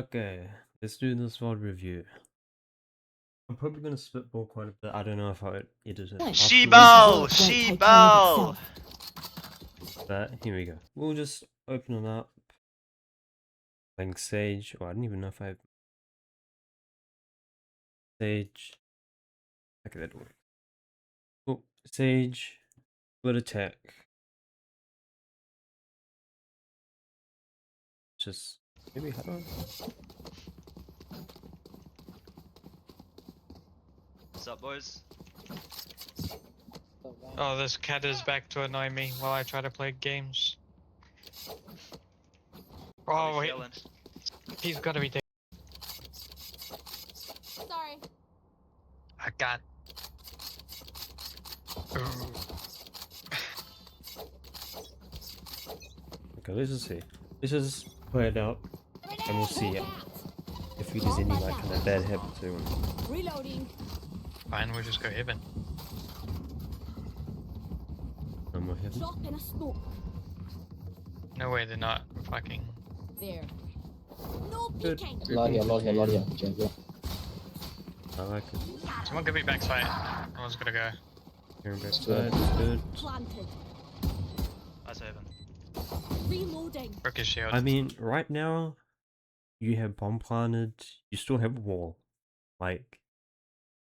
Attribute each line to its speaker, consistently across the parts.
Speaker 1: Okay, let's do this VOD review. I'm probably gonna spitball quite a bit. I don't know if I edit it
Speaker 2: She-Bell!
Speaker 1: afterwards,
Speaker 2: She-Bell!
Speaker 1: but here we go. We'll just open it up. Playing Sage. Oh, I don't even know if I have Sage. Okay, that works. Oh, Sage. Split attack. Just maybe how do I?
Speaker 2: What's up, boys?
Speaker 3: Oh, this cat is back to annoy me while I try to play games. Oh, wait. He's gotta be taken.
Speaker 4: Sorry.
Speaker 3: I got.
Speaker 1: Okay, let's just see. Let's just play it out, and we'll see if there's any like kind of bad habits or anything.
Speaker 4: Reloading.
Speaker 3: Fine, we'll just go heaven.
Speaker 1: No more heaven.
Speaker 4: Drop in a smoke.
Speaker 3: No way they're not fucking.
Speaker 4: There. No
Speaker 1: Good.
Speaker 4: peeking.
Speaker 5: Lot here. Jungle.
Speaker 1: I like it.
Speaker 3: Someone give me backside. I was gonna go.
Speaker 1: Hearing backside. Good.
Speaker 4: Planted.
Speaker 2: That's Haven.
Speaker 4: Reloading.
Speaker 3: Broke his shield.
Speaker 1: I mean, right now, you have bomb planted, you still have a wall. Like,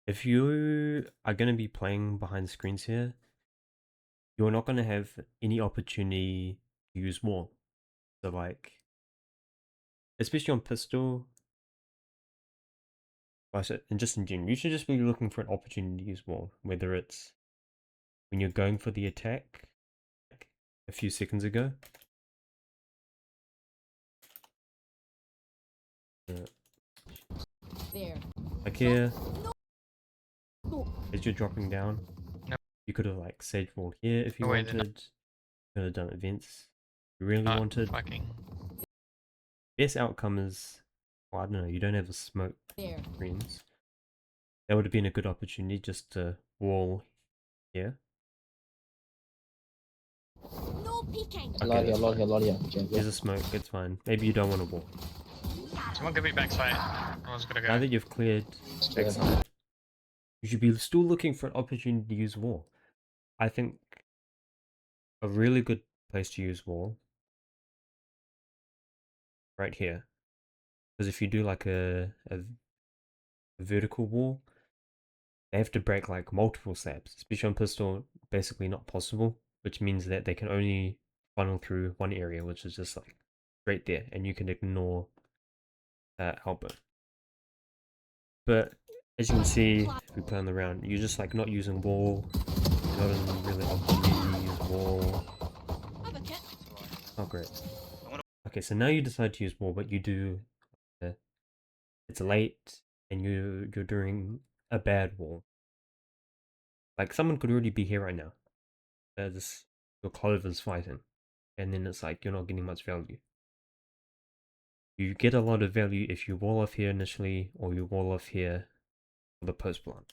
Speaker 1: if you are going to be playing behind screens here, you're not going to have any opportunity to use wall. So, like, especially on pistol, and just in general, you should just be looking for an opportunity to use wall. Whether it's when you're going for the attack, like a few seconds ago.
Speaker 4: There.
Speaker 1: Like here,
Speaker 4: Smoke.
Speaker 1: as you're dropping down,
Speaker 3: Nope.
Speaker 1: you could have like sage wall here if you
Speaker 3: Oh, wait, they're
Speaker 1: wanted. Could have done events. You really
Speaker 3: Not
Speaker 1: wanted.
Speaker 3: fucking.
Speaker 1: Best outcome is, well, I don't know. You don't have a smoke
Speaker 4: There.
Speaker 1: screens. That would have been a good opportunity just to wall here.
Speaker 4: No peeking.
Speaker 1: Okay,
Speaker 5: Lot
Speaker 1: that's fine.
Speaker 5: here. Jungle.
Speaker 1: There's a smoke. It's fine. Maybe you don't want to wall.
Speaker 3: Someone give me backside. I was gonna go.
Speaker 1: Now that you've cleared backside, you should be still looking for an opportunity to use wall. I think a really good place to use wall right here, because if you do like a vertical wall, they have to break like multiple slabs, especially on pistol. Basically not possible, which means that they can only funnel through one area, which is just like right there, and you can ignore that elbow. But as you can see, if we play on the round, you're just like not using wall. You're not in really opportunity to use wall.
Speaker 4: Have a kit.
Speaker 1: Oh great. Okay, so now you decide to use wall, but you do. It's late, and you're doing a bad wall. Like someone could already be here right now. There's your clover's fighting, and then it's like you're not getting much value. You get a lot of value if you wall off here initially, or you wall off here for the post plant.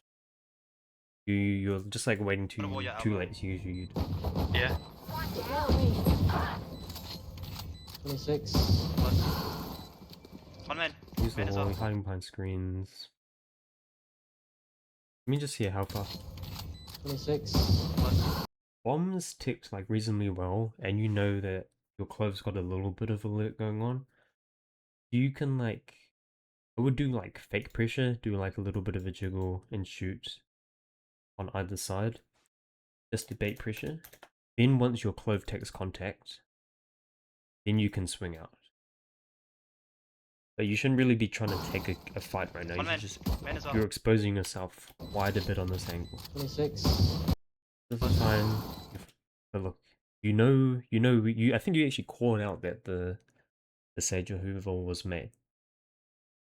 Speaker 1: You're just like waiting too late to use your UD.
Speaker 3: Yeah.
Speaker 5: 26.
Speaker 2: One man.
Speaker 1: Use the
Speaker 2: Man is
Speaker 1: wall,
Speaker 2: up.
Speaker 1: hiding behind screens. Let me just see how far.
Speaker 5: 26.
Speaker 1: Bombs ticked like reasonably well, and you know that your clove's got a little bit of alert going on. You can like, I would do like fake pressure, do like a little bit of a jiggle and shoot on either side, just to bait pressure. Then once your clove takes contact, then you can swing out. But you shouldn't really be trying to take a fight right now.
Speaker 2: One man. Man is up.
Speaker 1: You're exposing yourself quite a bit on this angle.
Speaker 5: 26.
Speaker 1: This is fine. But look, I think you actually called out that the Sage or whoever was made,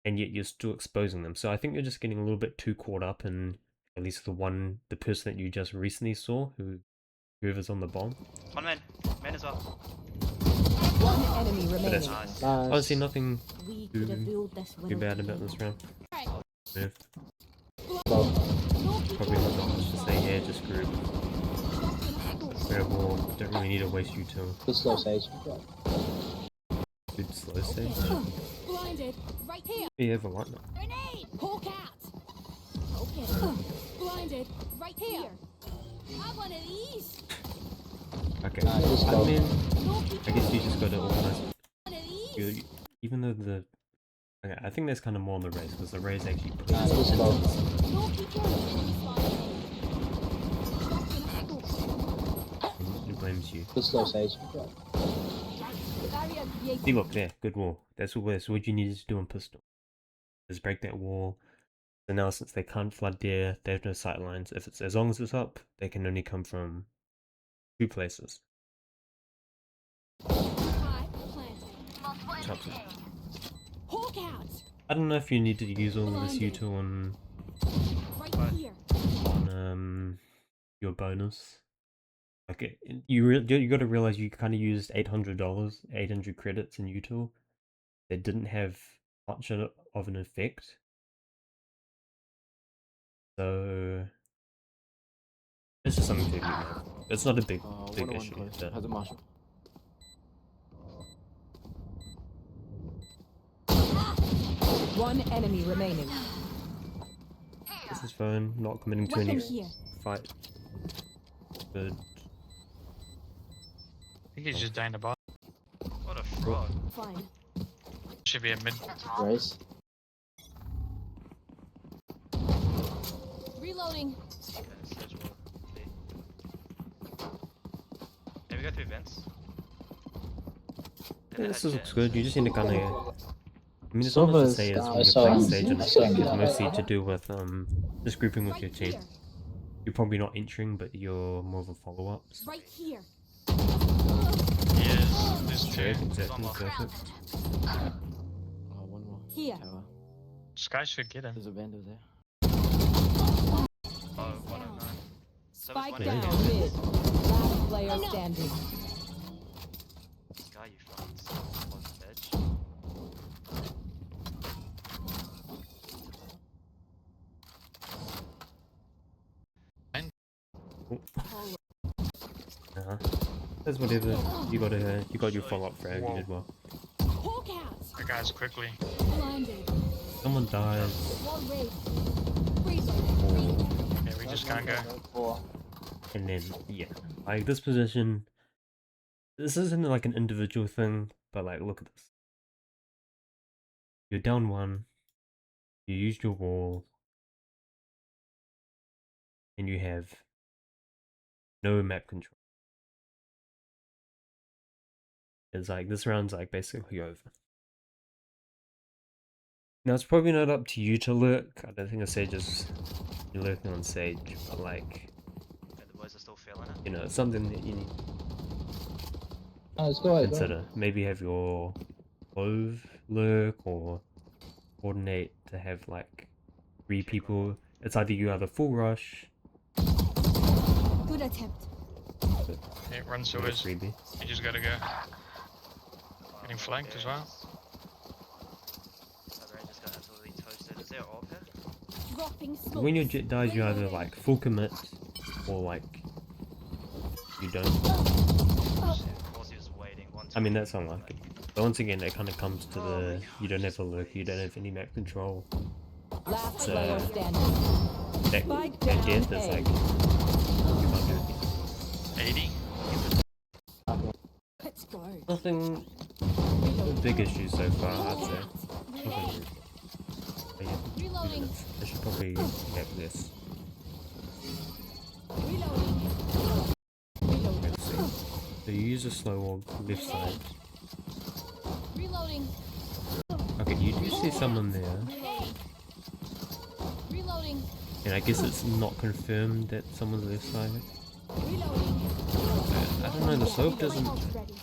Speaker 1: and yet you're still exposing them. So I think you're just getting a little bit too caught up in at least the person that you just recently saw, whoever's on the bomb.
Speaker 2: One man. Man is up.
Speaker 4: One enemy
Speaker 1: But
Speaker 4: remaining.
Speaker 1: that's
Speaker 2: Nice.
Speaker 1: honestly nothing
Speaker 4: We could have ruled this
Speaker 1: too bad about this round. Move.
Speaker 5: Low.
Speaker 1: Probably not that much to say here, just group. Grab wall, don't really need to waste util.
Speaker 5: Good slow Sage.
Speaker 1: Good slow stage.
Speaker 4: Blinded. Right here.
Speaker 1: You have a lot now.
Speaker 4: Grenade. Hawk out. Okay. Blinded. Right here. Have one of these.
Speaker 1: Okay.
Speaker 5: just
Speaker 1: I
Speaker 5: go.
Speaker 1: mean,
Speaker 4: No
Speaker 1: I
Speaker 4: peeking.
Speaker 1: guess you just gotta organize.
Speaker 4: One of these.
Speaker 1: Even though the. Okay, I think there's kind of more on the race because the race actually puts
Speaker 5: Just go.
Speaker 4: No peeking. Enemy spotted.
Speaker 1: it blames you.
Speaker 5: Good slow Sage.
Speaker 4: Barrier created.
Speaker 1: See, look there, good wall. That's what you need to do on pistol. Is break that wall. So now, since they can't flood there, they have no sight lines. If it's as long as it's up, they can only come from 2 places.
Speaker 4: High planted.
Speaker 1: Chops it.
Speaker 4: Hawk out.
Speaker 1: I don't know if you need to use all this
Speaker 4: Blinded.
Speaker 1: util
Speaker 4: Right here.
Speaker 1: on your bonus. Like you got to realize you kind of used $800, 800 credits in util. That didn't have much of an effect. So it's just something to be mindful of. It's not a big issue. But
Speaker 5: Has a marshal.
Speaker 6: One enemy remaining.
Speaker 1: this is fine. Not committing to
Speaker 4: Weapon
Speaker 1: any
Speaker 4: here.
Speaker 1: fight. Good.
Speaker 3: I think he's just dying to bot.
Speaker 2: What a fraud.
Speaker 4: Fine.
Speaker 3: Should be a mid.
Speaker 5: Race.
Speaker 4: Reloading.
Speaker 2: Okay, Sage will be. Maybe go through vents.
Speaker 1: Yeah, this looks good. You just need to kind of. I mean, it's not much to
Speaker 5: Silver's
Speaker 1: say as when
Speaker 5: I
Speaker 1: you're
Speaker 5: saw
Speaker 1: playing
Speaker 5: him.
Speaker 1: stage and
Speaker 5: I saw him.
Speaker 1: it's mostly to do with just grouping with
Speaker 4: Right
Speaker 1: your team.
Speaker 4: here.
Speaker 1: You're probably not entering, but you're more of a follow-up.
Speaker 4: Right here.
Speaker 3: He is. There's two.
Speaker 1: Good, exactly,
Speaker 2: One more.
Speaker 1: perfect.
Speaker 5: Oh, one more.
Speaker 4: Here.
Speaker 5: Tower.
Speaker 3: Sky should get him.
Speaker 5: There's a vandal there.
Speaker 2: Oh, 109.
Speaker 4: Spike
Speaker 2: one
Speaker 4: down
Speaker 2: in.
Speaker 4: mid.
Speaker 6: Last player
Speaker 4: Enough.
Speaker 6: standing.
Speaker 2: Sky, you fucking son of a bitch.
Speaker 1: Uh-huh. That's whatever. You got your follow-up frag. You did well.
Speaker 4: Hawk out.
Speaker 3: That guy's quickly.
Speaker 4: Blinded.
Speaker 1: Someone dies.
Speaker 4: One raid. Reload.
Speaker 3: Yeah, we just can't go.
Speaker 5: Four.
Speaker 1: And then, yeah, like this position, this isn't like an individual thing, but like, look at this. You're down 1, you used your wall, and you have no map control. It's like, this round's like basically over. Now, it's probably not up to you to lurk. I don't think a Sage is lurking on Sage, but like,
Speaker 2: Yeah, the boys are still feeling it.
Speaker 1: you know, it's something that you need
Speaker 5: Oh, let's go.
Speaker 1: to
Speaker 5: Let's go.
Speaker 1: consider. Maybe have your clove lurk or coordinate to have like 3 people. It's either you have a full rush,
Speaker 4: Good attempt.
Speaker 3: Yeah, run
Speaker 1: or a
Speaker 3: sewers.
Speaker 1: freebie.
Speaker 3: You just gotta go. Getting flanked as well.
Speaker 2: The range just got absolutely toasted. Is there AWP here?
Speaker 4: Dropping smoke.
Speaker 1: When your jet dies, you either like full commit or like you don't.
Speaker 2: Shit, of course he was waiting.
Speaker 1: I mean, that's unlucky. But once again, it kind of comes to the you don't have a lurk, you don't have any map control.
Speaker 6: Last
Speaker 1: So-
Speaker 6: player standing.
Speaker 1: That,
Speaker 6: Spike
Speaker 1: that death
Speaker 6: down
Speaker 1: is
Speaker 6: A.
Speaker 1: like you can't do anything.
Speaker 3: 80.
Speaker 4: Let's go.
Speaker 1: Nothing
Speaker 4: Reload.
Speaker 1: big issues so far, I'd
Speaker 4: Hawk
Speaker 1: say.
Speaker 4: out.
Speaker 1: Nothing
Speaker 4: Grenade.
Speaker 1: rude. But yeah, 2
Speaker 4: Reloading.
Speaker 1: minutes. I should probably get this.
Speaker 4: Reloading. Reload.
Speaker 1: Let's see. So you use a slow orb left side.
Speaker 4: Reloading.
Speaker 1: Okay, you do see someone there.
Speaker 4: Grenade. Reloading.
Speaker 1: And I guess it's not confirmed that someone's left side.
Speaker 4: Reloading.
Speaker 1: I don't know, the slope doesn't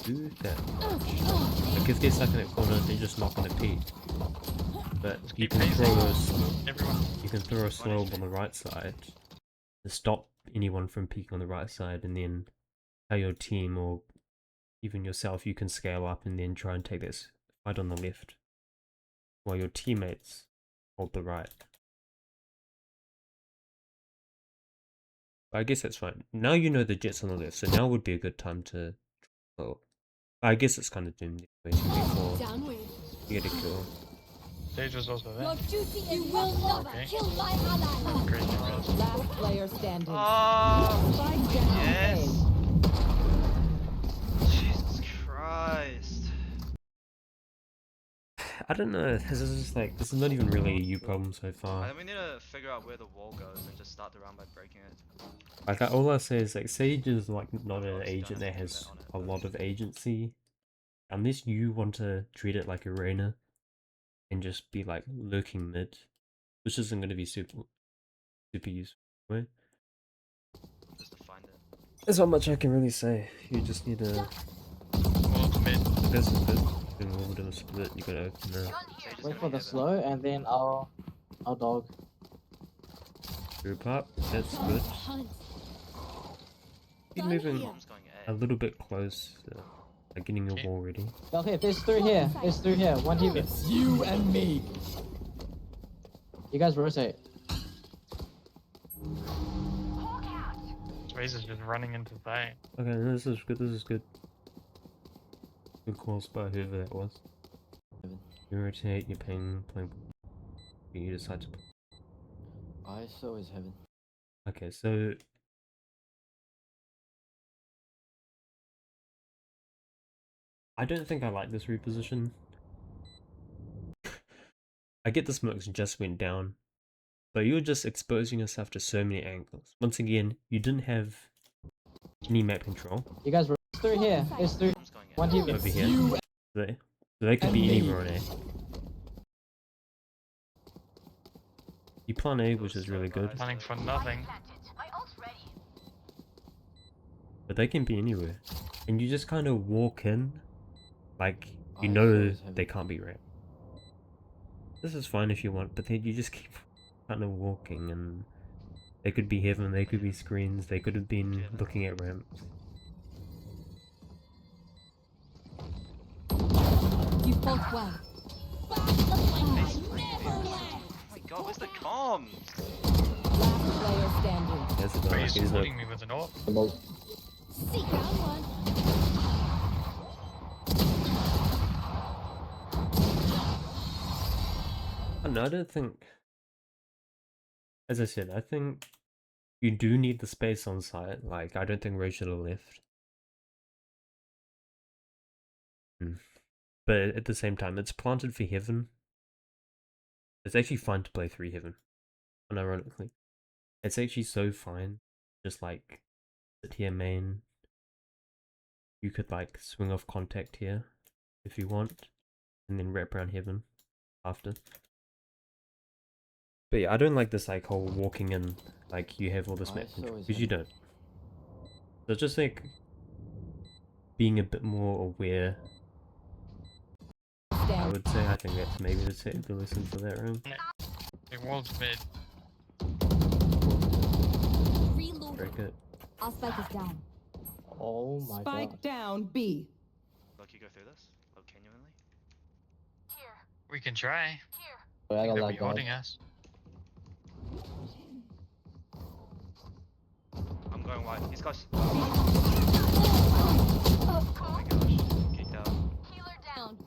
Speaker 1: do that much. Like if they're stuck in that corner, they're just not gonna peek. But you
Speaker 3: keep
Speaker 1: can
Speaker 3: pacing.
Speaker 1: throw
Speaker 3: Everyone.
Speaker 1: you can throw a slope on the right side to stop anyone from peeking on the right side, and then tell your team or even yourself you can scale up and then try and take this fight on the left, while your teammates hold the right. But I guess that's fine. Now you know the jet's on the left, so now would be a good time to. Well, I guess it's kind of doomed before
Speaker 4: Downwind.
Speaker 1: you get a kill.
Speaker 3: Sage was also
Speaker 4: Your
Speaker 3: there.
Speaker 4: duty is will never
Speaker 3: Okay.
Speaker 4: kill my ally.
Speaker 3: Great defense.
Speaker 6: Last player standing.
Speaker 2: Oh,
Speaker 6: Spike down
Speaker 2: yes.
Speaker 6: A.
Speaker 2: Jesus Christ.
Speaker 1: I don't know. This is just like this is not even really a you problem so
Speaker 2: I
Speaker 1: far.
Speaker 2: think we need to figure out where the wall goes and just start the round by breaking it.
Speaker 1: Like all I say is like Sage is like not
Speaker 2: Oh,
Speaker 1: an
Speaker 2: obviously
Speaker 1: agent
Speaker 2: don't
Speaker 1: that
Speaker 2: have to
Speaker 1: has
Speaker 2: comment
Speaker 1: a
Speaker 2: on it,
Speaker 1: lot of agency. Unless you want to treat it like Arena and just be like lurking mid, which isn't going to be super useful. Anyway.
Speaker 2: just to find it.
Speaker 1: There's not much I can really say. You just need to.
Speaker 3: Well, mid.
Speaker 1: This is good. Doing a little bit of a split. You gotta open there.
Speaker 2: Sage is
Speaker 5: Wait
Speaker 2: gonna
Speaker 5: for
Speaker 2: be
Speaker 5: the
Speaker 2: heaven.
Speaker 5: slow and then I'll dog.
Speaker 1: Group up. That's good.
Speaker 4: Hunt.
Speaker 1: Keep
Speaker 4: Gun
Speaker 1: moving
Speaker 4: here.
Speaker 2: Bomb's going
Speaker 1: a
Speaker 2: A.
Speaker 1: little bit close. Like getting your
Speaker 3: Okay.
Speaker 1: wall ready.
Speaker 5: Okay, there's 3 here. There's 3 here. One TV.
Speaker 7: It's you and me.
Speaker 5: You guys rotate.
Speaker 3: Raze is just running into that.
Speaker 1: Okay, no, this is good. This is good. Good calls by whoever that was. You rotate. You're playing. You decide to.
Speaker 5: ISO is heaven.
Speaker 1: Okay, so I don't think I like this reposition. I get the smokes just went down, but you're just exposing yourself to so many angles. Once again, you didn't have any map control
Speaker 5: You guys rotate. There's 3 here. There's 3.
Speaker 2: Bomb's going A.
Speaker 5: One TV.
Speaker 1: over here.
Speaker 7: You
Speaker 1: So they could be
Speaker 7: and me.
Speaker 1: anywhere on A. You plan A, which is really good,
Speaker 3: Running for nothing.
Speaker 1: but they can be anywhere. And you just kind of walk in, like you
Speaker 5: ISO
Speaker 1: know
Speaker 5: is heaven.
Speaker 1: they can't be ramp. This is fine if you want, but then you just keep kind of walking, and they could be heaven, they could be screens, they could have been looking at ramps.
Speaker 6: You fought well.
Speaker 2: Oh my god, where's the comms?
Speaker 6: Last player standing.
Speaker 1: That's about
Speaker 3: Raze
Speaker 1: like,
Speaker 3: is
Speaker 1: no.
Speaker 3: holding me with an AWP.
Speaker 4: Seek round one.
Speaker 1: I don't know, I don't think. As I said, I think you do need the space on site. Like, I don't think Ray should have left. But at the same time, it's planted for heaven. It's actually fine to play 3 heaven. Unironically. It's actually so fine. Just like sit here main. You could like swing off contact here if you want. And then wrap around heaven after. But yeah, I don't like this like whole walking in, like you have all this map control, because you don't. So it's just like being a bit more aware. I
Speaker 6: Stand.
Speaker 1: would say I think that's maybe the lesson for that room.
Speaker 3: The world's mid.
Speaker 4: Reload.
Speaker 1: Break it.
Speaker 4: Our spike is down.
Speaker 5: Oh my
Speaker 6: Spike
Speaker 5: god.
Speaker 6: down B.
Speaker 2: Look, you go through this? Look, genuinely?
Speaker 3: We can try.
Speaker 5: Wait, I got
Speaker 3: They'll
Speaker 5: that
Speaker 3: be
Speaker 5: guy.
Speaker 3: holding us.
Speaker 2: I'm going wide. He's close. Oh my gosh. Kicked out.
Speaker 4: Healer down.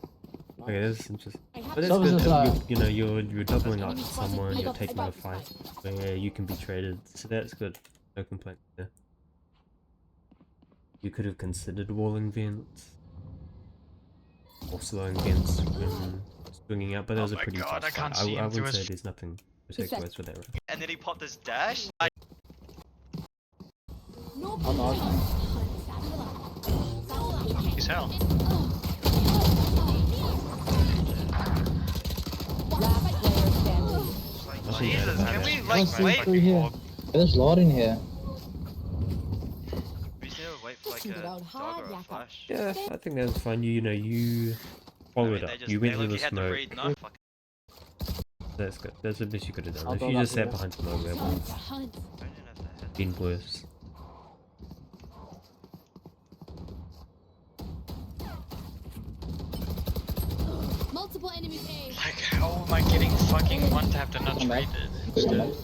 Speaker 1: Okay, that's interesting.
Speaker 4: I have
Speaker 1: But that's
Speaker 5: Services
Speaker 1: good.
Speaker 5: are-
Speaker 1: You know, you're doubling up
Speaker 4: Enemy spotted.
Speaker 1: someone,
Speaker 4: I
Speaker 1: you're
Speaker 4: got
Speaker 1: taking a
Speaker 4: this
Speaker 1: fight where you can be traded. So that's good. No complaint there. You could have considered walling vents. Or slowing vents when swinging out, but that
Speaker 3: Oh
Speaker 1: was a
Speaker 3: my
Speaker 1: pretty
Speaker 3: God,
Speaker 1: tough
Speaker 3: I can't
Speaker 1: fight.
Speaker 3: see
Speaker 1: I
Speaker 3: him through
Speaker 1: would say
Speaker 3: his-
Speaker 1: there's nothing to
Speaker 6: He
Speaker 1: take
Speaker 6: said-
Speaker 1: away for that round.
Speaker 2: And then he popped his dash?
Speaker 4: No
Speaker 5: I'm not.
Speaker 3: He's hell.
Speaker 6: Last player standing.
Speaker 2: Like,
Speaker 1: Nothing
Speaker 2: Jesus,
Speaker 1: bad
Speaker 2: can
Speaker 1: about
Speaker 2: we
Speaker 1: it.
Speaker 2: like
Speaker 5: Let's see
Speaker 2: wait?
Speaker 5: through here. There's a lot in here.
Speaker 2: We just need to wait for like
Speaker 4: Shoot
Speaker 2: a
Speaker 4: it out
Speaker 2: dog
Speaker 4: hard,
Speaker 2: or a
Speaker 4: yakka.
Speaker 2: flash.
Speaker 1: Yeah, I think that's fine. You know, you followed up. You went
Speaker 2: they
Speaker 1: through the
Speaker 2: look, had to
Speaker 1: smoke.
Speaker 2: read. No, fuck.
Speaker 1: That's good. That's the best you could have done.
Speaker 5: I'll
Speaker 1: If
Speaker 5: go
Speaker 1: you just
Speaker 5: back
Speaker 1: sat
Speaker 5: here.
Speaker 1: behind smoke, that would have
Speaker 4: Hunt.
Speaker 2: I don't even have to head.
Speaker 1: been worse.
Speaker 4: Multiple enemies A.
Speaker 3: Like, how am I getting fucking one tapped and not
Speaker 5: Come back.
Speaker 3: traded?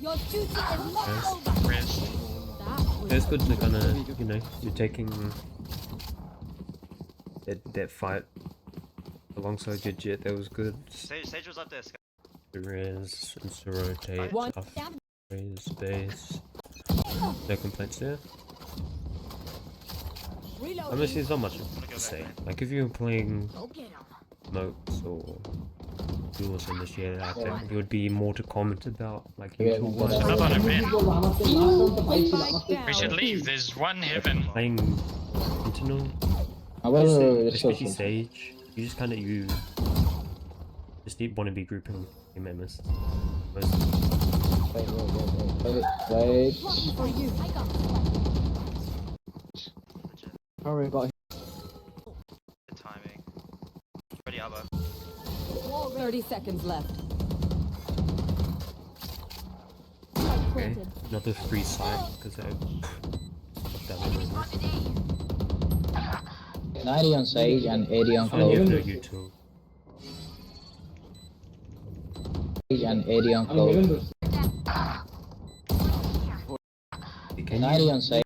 Speaker 4: Your duty is not
Speaker 1: Yes.
Speaker 4: over.
Speaker 3: Wrist.
Speaker 4: That was
Speaker 1: It's good to kind of, you know, you're taking that fight alongside your jet, that was good.
Speaker 2: Sage was up there.
Speaker 1: Res, rotate,
Speaker 6: One.
Speaker 1: off, raise, base. No complaints there. Honestly, there's not much to say. Like, if you were playing
Speaker 4: Go get 'em.
Speaker 1: smokes or duels in this year, I think there would be more to comment about, like
Speaker 5: Yeah,
Speaker 1: usual
Speaker 5: but,
Speaker 1: ones.
Speaker 3: Another on a mid.
Speaker 6: Spike
Speaker 3: We should
Speaker 6: down.
Speaker 3: leave. There's one heaven.
Speaker 1: Playing Sentinel,
Speaker 5: Well,
Speaker 1: especially Sage, you just kind of just want to be grouping team members. Most
Speaker 5: Wait.
Speaker 6: For you.
Speaker 4: I got this.
Speaker 2: Legit.
Speaker 5: Hurry, got
Speaker 2: Good timing. Ready, Alba.
Speaker 4: Wall
Speaker 6: 30 seconds left.
Speaker 4: Spike
Speaker 1: okay,
Speaker 4: planted.
Speaker 1: another free side because I that one.
Speaker 5: 90 on Sage and 80 on
Speaker 1: I don't
Speaker 5: Clove.
Speaker 1: know you two.
Speaker 5: Sage and 80 on Clove.
Speaker 1: Can
Speaker 5: 90
Speaker 1: you
Speaker 5: on Sage.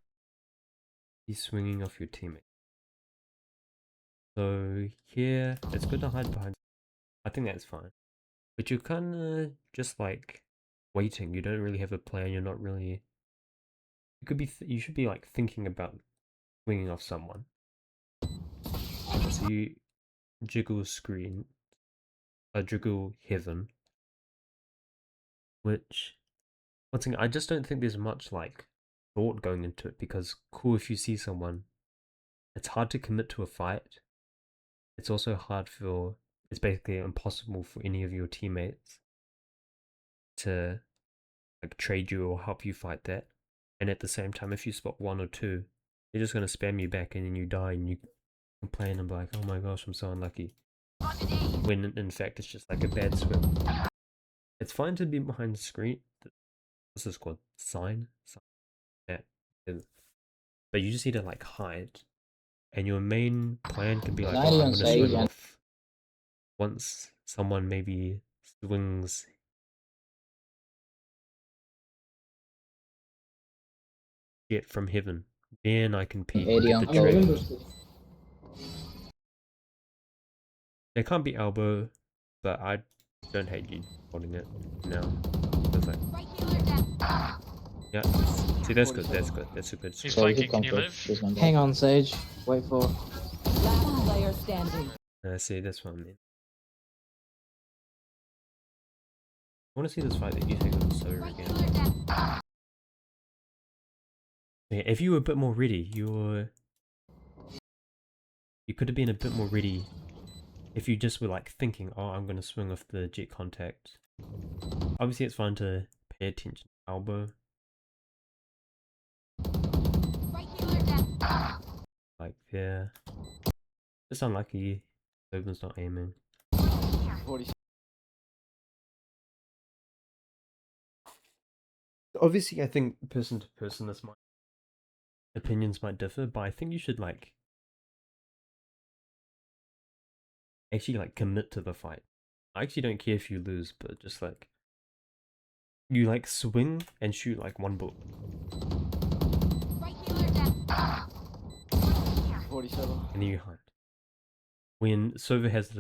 Speaker 1: be swinging off your teammate? So here, it's good to hide behind. I think that's fine. But you're kind of just like waiting. You don't really have a plan. You're not really. You could be. You should be like thinking about swinging off someone. So you jiggle screen, jiggle heaven. Which, once again, I just don't think there's much like thought going into it because cool if you see someone. It's hard to commit to a fight. It's also hard for. It's basically impossible for any of your teammates to like trade you or help you fight that. And at the same time, if you spot one or two, they're just gonna spam you back, and then you die, and you complain and be like, "Oh my gosh, I'm so unlucky." When in fact it's just like a bad swim. It's fine to be behind the screen. What's this called? Sign. Yeah. But you just need to like hide, and your main plan can be like, "Oh, I'm gonna swing off." Once someone maybe swings it from heaven, then I can peek
Speaker 5: 80
Speaker 1: get
Speaker 5: on
Speaker 1: the
Speaker 5: Clove.
Speaker 1: trade. It can't be elbow, but I don't hate you holding it now. It's like,
Speaker 4: Right here.
Speaker 1: yeah. See, that's good. That's good. That's a good.
Speaker 3: He's
Speaker 1: score.
Speaker 3: flanking. Can you live?
Speaker 5: Hang on, Sage. Wait for.
Speaker 6: Last player standing.
Speaker 1: See, that's what I mean. I want to see this fight that you take on Soda
Speaker 4: Right
Speaker 1: again.
Speaker 4: here.
Speaker 1: Yeah, if you were a bit more ready, you could have been a bit more ready. If you just were like thinking, "Oh, I'm gonna swing off the jet contact." Obviously, it's fine to pay attention to elbow,
Speaker 4: Right here.
Speaker 1: like there. It's unlucky. Logan's not aiming. Obviously, I think person to person, opinions might differ, but I think you should like actually like commit to the fight. I actually don't care if you lose, but just like you like swing and shoot like one bullet.
Speaker 4: Right here.
Speaker 5: 47.
Speaker 1: And then you hide. When Sova has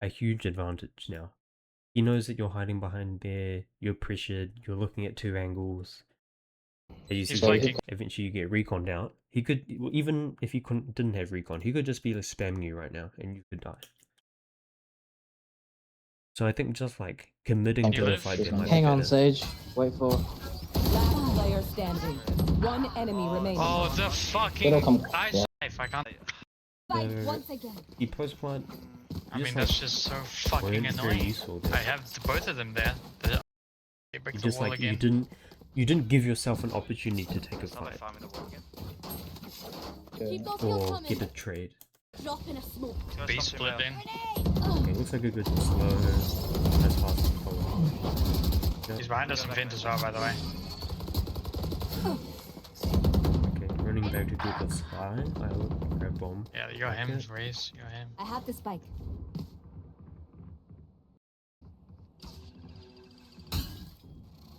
Speaker 1: a huge advantage now. He knows that you're hiding behind there, you're pressured, you're looking at two angles. As you see,
Speaker 3: flanking.
Speaker 1: eventually you get reconed out. He could, well, even if he didn't have recon, he could just be like spamming you right now and you could die. So I think just like committing to the
Speaker 3: live?
Speaker 1: fight. Then, like,
Speaker 5: Hang on,
Speaker 1: better.
Speaker 5: Sage. Wait for.
Speaker 6: Last player standing. One enemy remaining.
Speaker 3: Oh, the fucking ice knife. I can't.
Speaker 4: Fight
Speaker 1: Uh,
Speaker 4: once again.
Speaker 1: You post plant.
Speaker 3: I mean, that's just so fucking
Speaker 1: Very
Speaker 3: annoying.
Speaker 1: useful there.
Speaker 3: I have both of them there. They break
Speaker 1: You
Speaker 3: the
Speaker 1: just
Speaker 3: wall
Speaker 1: like
Speaker 3: again.
Speaker 1: you didn't give yourself an opportunity to take a
Speaker 2: Start by
Speaker 1: fight
Speaker 2: farming the wall again.
Speaker 4: Keep those heels
Speaker 1: or
Speaker 4: coming.
Speaker 1: get a trade.
Speaker 4: Drop in a smoke.
Speaker 2: Go
Speaker 3: B
Speaker 2: stop
Speaker 3: split
Speaker 2: too
Speaker 3: in.
Speaker 4: Grenade.
Speaker 1: Okay, looks like a good slow as fast as possible.
Speaker 3: He's behind us in vent as well, by the way.
Speaker 1: Okay, running back to get the spy. I will grab bomb.
Speaker 3: Yeah, you got him,
Speaker 1: Okay.
Speaker 3: Raze. You got him.
Speaker 4: I have the spike.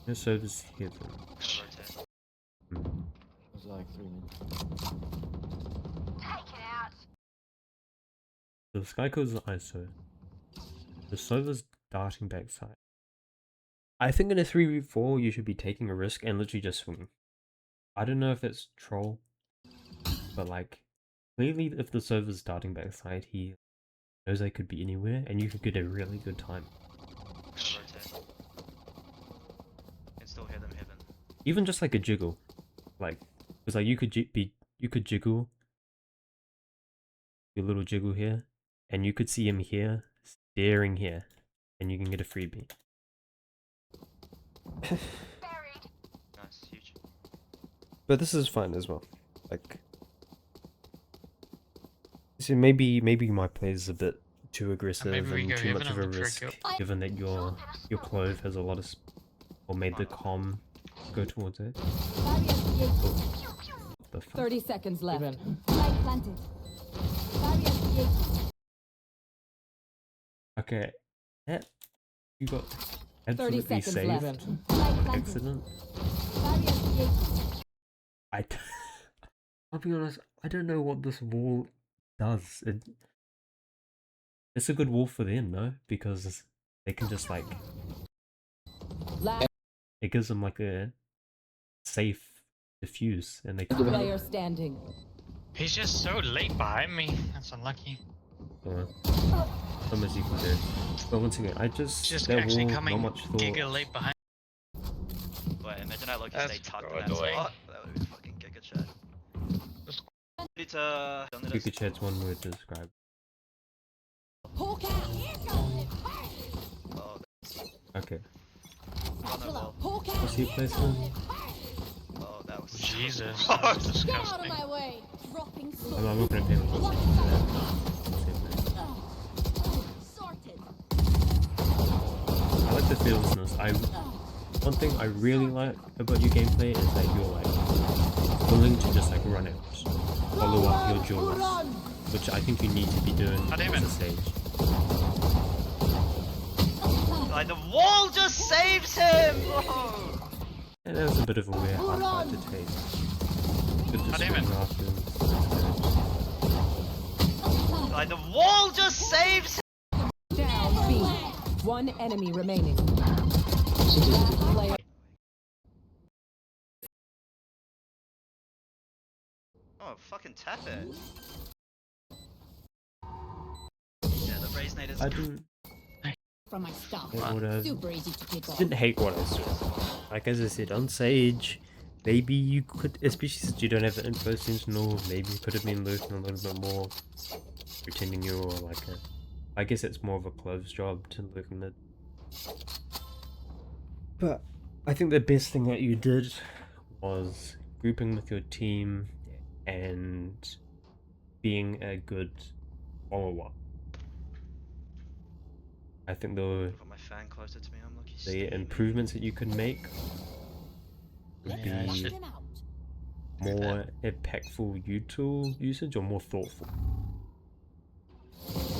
Speaker 1: No service here.
Speaker 2: Gonna rotate.
Speaker 5: It was like 3 minutes.
Speaker 1: The Sky Code's the ISO. The Sova's darting backside. I think in a 3v4 you should be taking a risk and literally just swinging. I don't know if it's troll, but like, clearly if the Sova's darting backside, he knows they could be anywhere and you could get a really good time.
Speaker 2: Gonna rotate. Can still hear them heaven.
Speaker 1: Even just like a jiggle. Like, because like you could jiggle your little jiggle here, and you could see him here, staring here, and you can get a freebie.
Speaker 2: Nice, huge.
Speaker 1: But this is fine as well. Like, see, maybe my play is a bit too aggressive
Speaker 3: maybe we
Speaker 1: and
Speaker 3: go
Speaker 1: too much
Speaker 3: heaven
Speaker 1: of a
Speaker 3: on the
Speaker 1: risk,
Speaker 3: trick.
Speaker 1: given that your clove has a lot of, or made the comm go towards it.
Speaker 4: Barrier created.
Speaker 1: What the fuck?
Speaker 6: 30 seconds left.
Speaker 5: Even.
Speaker 4: Light planted. Barrier created.
Speaker 1: Okay, that you got
Speaker 6: 30
Speaker 1: absolutely
Speaker 6: seconds
Speaker 1: saved.
Speaker 6: left.
Speaker 4: Light planted.
Speaker 1: Accident.
Speaker 4: Barrier created.
Speaker 1: I'll be honest, I don't know what this wall does. It's a good wall for them, no? Because they can just like,
Speaker 6: Last
Speaker 1: it gives them like a safe diffuse, and they can.
Speaker 6: player standing.
Speaker 3: He's just so late behind me. That's unlucky.
Speaker 1: Some as you can do. But once again,
Speaker 3: Just
Speaker 1: that
Speaker 3: actually
Speaker 1: wall,
Speaker 3: coming
Speaker 1: not much thought.
Speaker 3: giga late behind.
Speaker 2: Wait, imagine I Loki
Speaker 3: That's
Speaker 2: stay tucked
Speaker 3: so
Speaker 2: in that
Speaker 3: annoying.
Speaker 2: spot. That would be fucking giga chat. It's
Speaker 1: Giga chat's one word to describe.
Speaker 4: Hawk out. Here goes.
Speaker 2: Oh,
Speaker 1: Okay.
Speaker 2: on the wall.
Speaker 4: Hawk out.
Speaker 1: What's he placement?
Speaker 2: Oh, that was
Speaker 3: Jesus,
Speaker 2: Oh,
Speaker 3: that's
Speaker 4: Get out of
Speaker 3: disgusting.
Speaker 4: my way. Dropping
Speaker 1: I'm
Speaker 4: slow.
Speaker 1: not gonna pay much attention to that.
Speaker 4: Sorted.
Speaker 1: I like the fearlessness. One thing I really like about your gameplay is that you're like willing to just like run out, follow up your jaws, which I think you need to be doing
Speaker 3: Not
Speaker 1: as
Speaker 3: even.
Speaker 1: a stage.
Speaker 2: Like the wall just saves him! Oh.
Speaker 1: And that was a bit of a weird hard fight to take. Good to
Speaker 3: Not
Speaker 1: swing
Speaker 3: even.
Speaker 1: after.
Speaker 2: Like the wall just saves him!
Speaker 6: Down B. One enemy remaining. Last player.
Speaker 2: Oh, fucking tap it. Yeah, the Raze nade is
Speaker 1: I didn't
Speaker 4: From my stuff.
Speaker 1: hate what I
Speaker 4: Super easy to pick up.
Speaker 1: didn't hate what I saw. Like as I said, on Sage, maybe you could, especially since you don't have the info sentinel, maybe you could have been lurking a little bit more, pretending you're like a. I guess it's more of a clove's job to lurk in mid. But I think the best thing that you did was grouping with your team and being a good follower. I think
Speaker 2: Put my fan closer to me, I'm lucky.
Speaker 1: the improvements that you could make would
Speaker 3: Yeah,
Speaker 1: be
Speaker 3: shit.
Speaker 4: Them out.
Speaker 1: more impactful util usage or more thoughtful.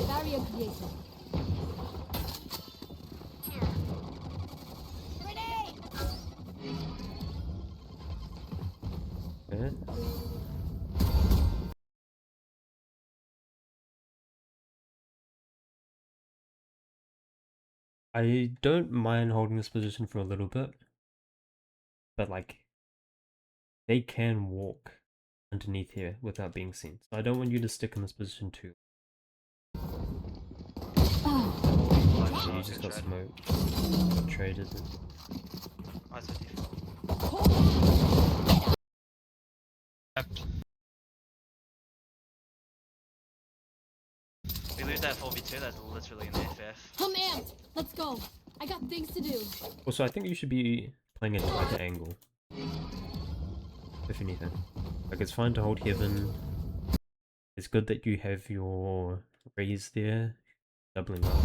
Speaker 4: Barrier created. Grenade!
Speaker 1: Yeah? I don't mind holding this position for a little bit, but like they can walk underneath here without being seen. So I don't want you to stick in this position too. So you just got smoked, got traded.
Speaker 2: I said default. We lose that 4v2, that's literally an FF.
Speaker 4: I'm amped. Let's go. I got things to do.
Speaker 1: Also, I think you should be playing a tighter angle. If anything. Like, it's fine to hold heaven. It's good that you have your raise there, doubling up.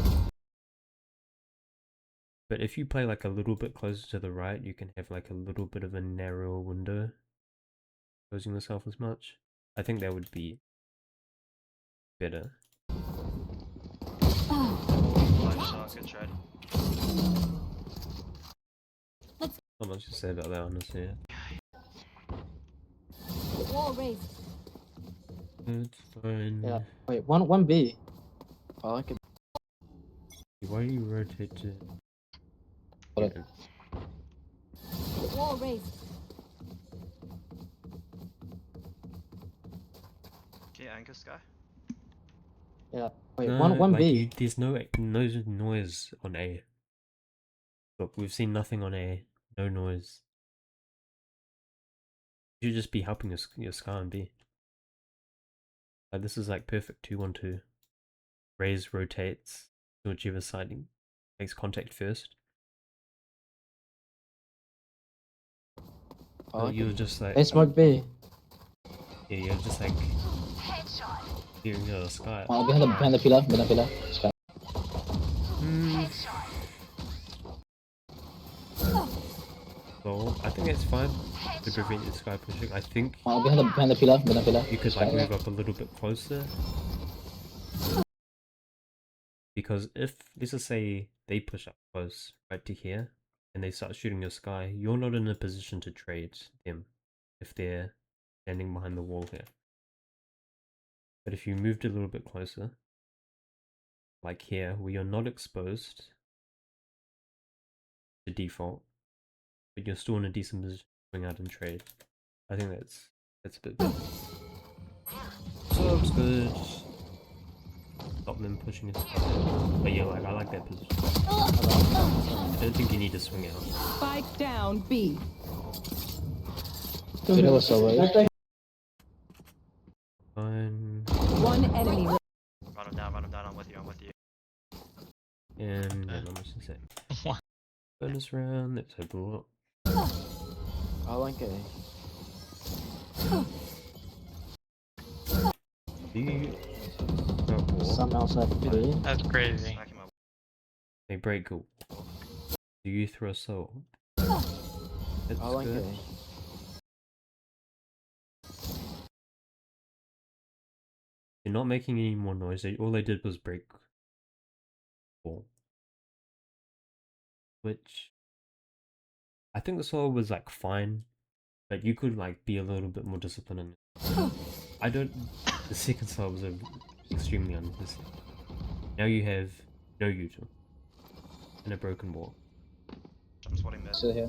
Speaker 1: But if you play like a little bit closer to the right, you can have like a little bit of a narrower window, exposing yourself as much. I think that would be better.
Speaker 2: Life shot, good trade.
Speaker 1: Not much to say about that, honestly.
Speaker 4: Wall raised.
Speaker 1: It's fine.
Speaker 5: Yeah. Wait, one B.
Speaker 7: I like it.
Speaker 1: Why do you rotate to...
Speaker 5: Hold
Speaker 1: Yeah.
Speaker 4: Wall raised.
Speaker 2: Can you anchor Sky?
Speaker 7: Yeah. Wait,
Speaker 1: No,
Speaker 7: one
Speaker 1: like
Speaker 7: B.
Speaker 1: there's no noise on A. Look, we've seen nothing on A. No noise. You should just be helping your Sky on B. Like, this is like perfect 2-1-2. Raise rotates to whichever side he makes contact first.
Speaker 7: I
Speaker 1: So
Speaker 7: like
Speaker 1: you're
Speaker 7: it.
Speaker 1: just like...
Speaker 7: Hey, smoke B.
Speaker 1: Yeah, you're just like... Hearing your Sky.
Speaker 5: Behind the pillar. Sky.
Speaker 1: So I think it's fine to prevent your Sky pushing. I think
Speaker 5: Behind the pillar.
Speaker 1: you could like
Speaker 5: Sky.
Speaker 1: move up a little bit closer. Because if, let's just say, they push up close right to here, and they start shooting your Sky, you're not in a position to trade them if they're standing behind the wall here. But if you moved a little bit closer, like here, where you're not exposed to default, but you're still in a decent position to swing out and trade, I think that's a bit better. So looks good. Stop them pushing it. But yeah, like I like that position. I don't think you need to swing out.
Speaker 6: Spike down B.
Speaker 5: Pillar was over.
Speaker 1: Fine.
Speaker 6: One enemy.
Speaker 2: Run him down, I'm with you.
Speaker 1: And yeah, not much to say.
Speaker 3: What?
Speaker 1: Bonus round, let's hope a lot.
Speaker 7: I like it.
Speaker 1: Do you got wall?
Speaker 7: Some outside B.
Speaker 3: That's crazy.
Speaker 2: Smack him up.
Speaker 1: They break a wall. Do you throw a soul? That's
Speaker 7: I like
Speaker 1: good.
Speaker 7: it.
Speaker 1: They're not making any more noise. All they did was break wall. Which I think the soul was like fine, but you could like be a little bit more disciplined in it. I don't. The second soul was extremely unnecessary. Now you have no util and a broken wall.
Speaker 2: I'm spotting mid.
Speaker 5: Still here.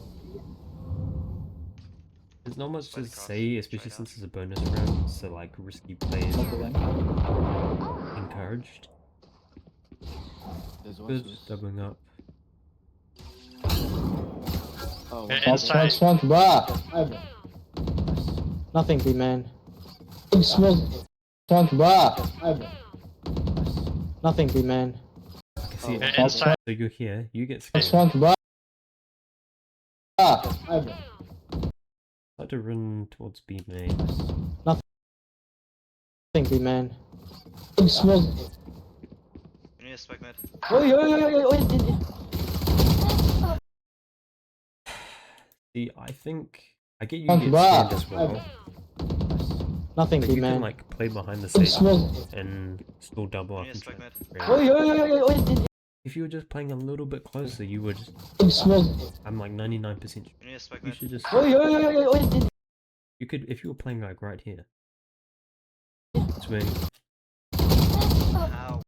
Speaker 1: There's not much to
Speaker 2: Spike across,
Speaker 1: say, especially
Speaker 2: straight
Speaker 1: since it's a bonus round, so like risky plays are encouraged.
Speaker 7: There's
Speaker 1: Good,
Speaker 7: watches.
Speaker 1: doubling up.
Speaker 7: Oh,
Speaker 3: Yeah,
Speaker 7: watches.
Speaker 3: inside.
Speaker 5: Smoke, bruh.
Speaker 7: Nothing B, man.
Speaker 5: Smoke, bruh.
Speaker 7: Nothing B, man.
Speaker 1: See,
Speaker 3: Yeah, inside.
Speaker 1: so you're here, you get scared.
Speaker 5: Smoke, bruh.
Speaker 1: Start to run towards B main.
Speaker 7: Nothing B, man.
Speaker 5: Smoke.
Speaker 2: You need a spike mid.
Speaker 1: See, I think I get you
Speaker 5: Fuck,
Speaker 1: get
Speaker 5: bruh.
Speaker 1: scared as well.
Speaker 7: Nothing
Speaker 1: But
Speaker 7: B,
Speaker 1: you can
Speaker 7: man.
Speaker 1: like play behind the stage
Speaker 5: Smoke.
Speaker 1: and still double
Speaker 2: You
Speaker 1: up
Speaker 2: need a
Speaker 1: and
Speaker 2: spike
Speaker 1: try
Speaker 2: mid.
Speaker 1: to trade. If you were just playing a little bit closer, you would.
Speaker 5: Smoke.
Speaker 1: I'm like 99%.
Speaker 2: You need a spike
Speaker 1: You
Speaker 2: mid.
Speaker 1: should just. You could, if you were playing like right here. Swing.
Speaker 2: Ow.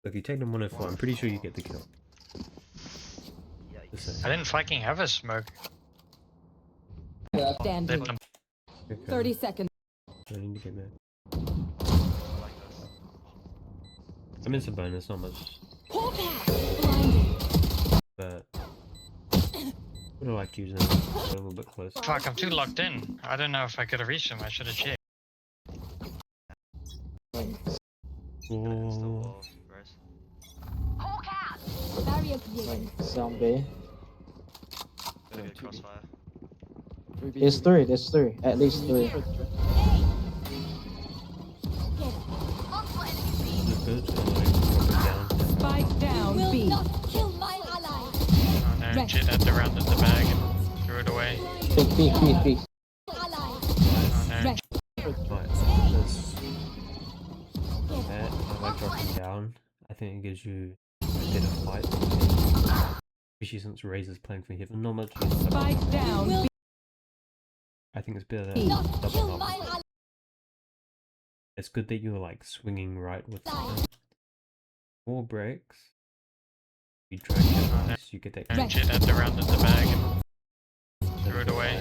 Speaker 1: Look, you take them 104. I'm pretty sure you get the kill. Just
Speaker 2: Yikes.
Speaker 1: saying.
Speaker 3: I didn't fucking have a smoke.
Speaker 6: Standing.
Speaker 3: They-
Speaker 1: Okay.
Speaker 6: 30 seconds.
Speaker 1: I need to get mad.
Speaker 2: I like this.
Speaker 1: I mean, it's a bonus, not much,
Speaker 4: Blinded.
Speaker 1: but would have liked using it a little bit closer.
Speaker 3: Fuck, I'm too locked in. I don't know if I could have reached him. I should have checked.
Speaker 2: Still
Speaker 1: Oh,
Speaker 2: wall, Rose.
Speaker 4: Barrier created.
Speaker 7: Some B.
Speaker 2: Gotta get crossfire.
Speaker 7: There's three. At least three.
Speaker 1: good. Like, drop it down.
Speaker 6: Spike down
Speaker 4: Will
Speaker 6: B.
Speaker 4: not kill my ally.
Speaker 3: Oh no,
Speaker 6: Right.
Speaker 3: Jit had to round the bag and threw it away.
Speaker 5: B.
Speaker 4: Ally.
Speaker 3: Oh no.
Speaker 6: Right.
Speaker 1: Right, this, that, I like dropping down. I think it gives you a better fight. Especially since Razor's playing for Heaven. Not much.
Speaker 6: Spike down
Speaker 4: Will
Speaker 6: B.
Speaker 1: I think it's better
Speaker 4: not
Speaker 1: than
Speaker 4: kill
Speaker 1: double
Speaker 4: my
Speaker 1: up.
Speaker 4: ally.
Speaker 1: It's good that you're like swinging right with. Wall breaks. You drag your eyes, you get that
Speaker 3: And Jit had to round at the bag and threw it away.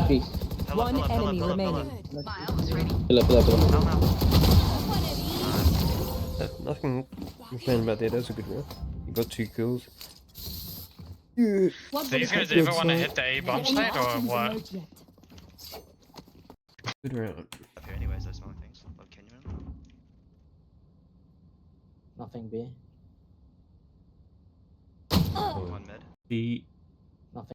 Speaker 5: Peek.
Speaker 2: Pillar,
Speaker 6: One
Speaker 2: pillar, pillar,
Speaker 6: enemy
Speaker 2: pillar,
Speaker 6: remaining.
Speaker 5: Pillar.
Speaker 2: pillar.
Speaker 4: I want to eat.
Speaker 1: Nothing complain about that, that's a good round. You got 2 kills. Yeah.
Speaker 6: What
Speaker 3: Do these guys ever want to hit the A bomb site or what?
Speaker 1: Good round.
Speaker 2: Up here anyways, those smelling things. Love Kenyon.
Speaker 7: Nothing B.
Speaker 1: Oh,
Speaker 2: One mid.
Speaker 1: the
Speaker 7: Nothing.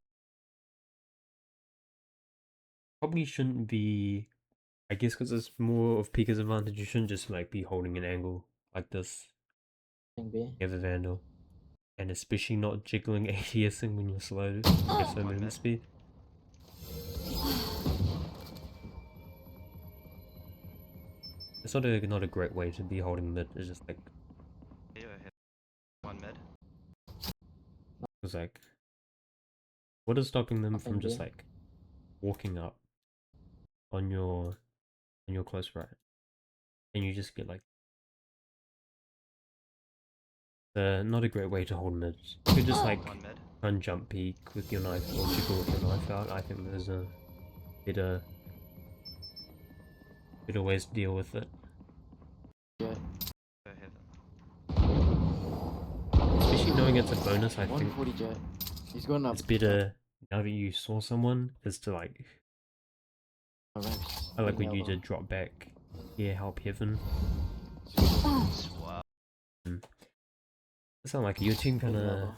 Speaker 1: probably shouldn't be, I guess because it's more of Pika's advantage, you shouldn't just like be holding an angle like this.
Speaker 7: Nothing B.
Speaker 1: You have a Vandal. And especially not jiggling ADSing when you're slow. You have so movement speed. It's not a great way to be holding mid. It's just like
Speaker 2: Yeah, hit. One mid.
Speaker 1: it's like what is stopping them from
Speaker 7: Nothing
Speaker 1: just
Speaker 7: B.
Speaker 1: like walking up on your close right, and you just get like not a great way to hold mid. You could just like
Speaker 2: One mid.
Speaker 1: run jump peek with your knife or jiggle with your knife out. I think there's a better ways to deal with it.
Speaker 2: Go heaven.
Speaker 1: Especially knowing it's a bonus, I think
Speaker 7: 140 jet. He's going up.
Speaker 1: it's better now that you saw someone is to like I like what you did, drop back. Yeah, help heaven.
Speaker 2: Swap.
Speaker 1: It sound like your team kinda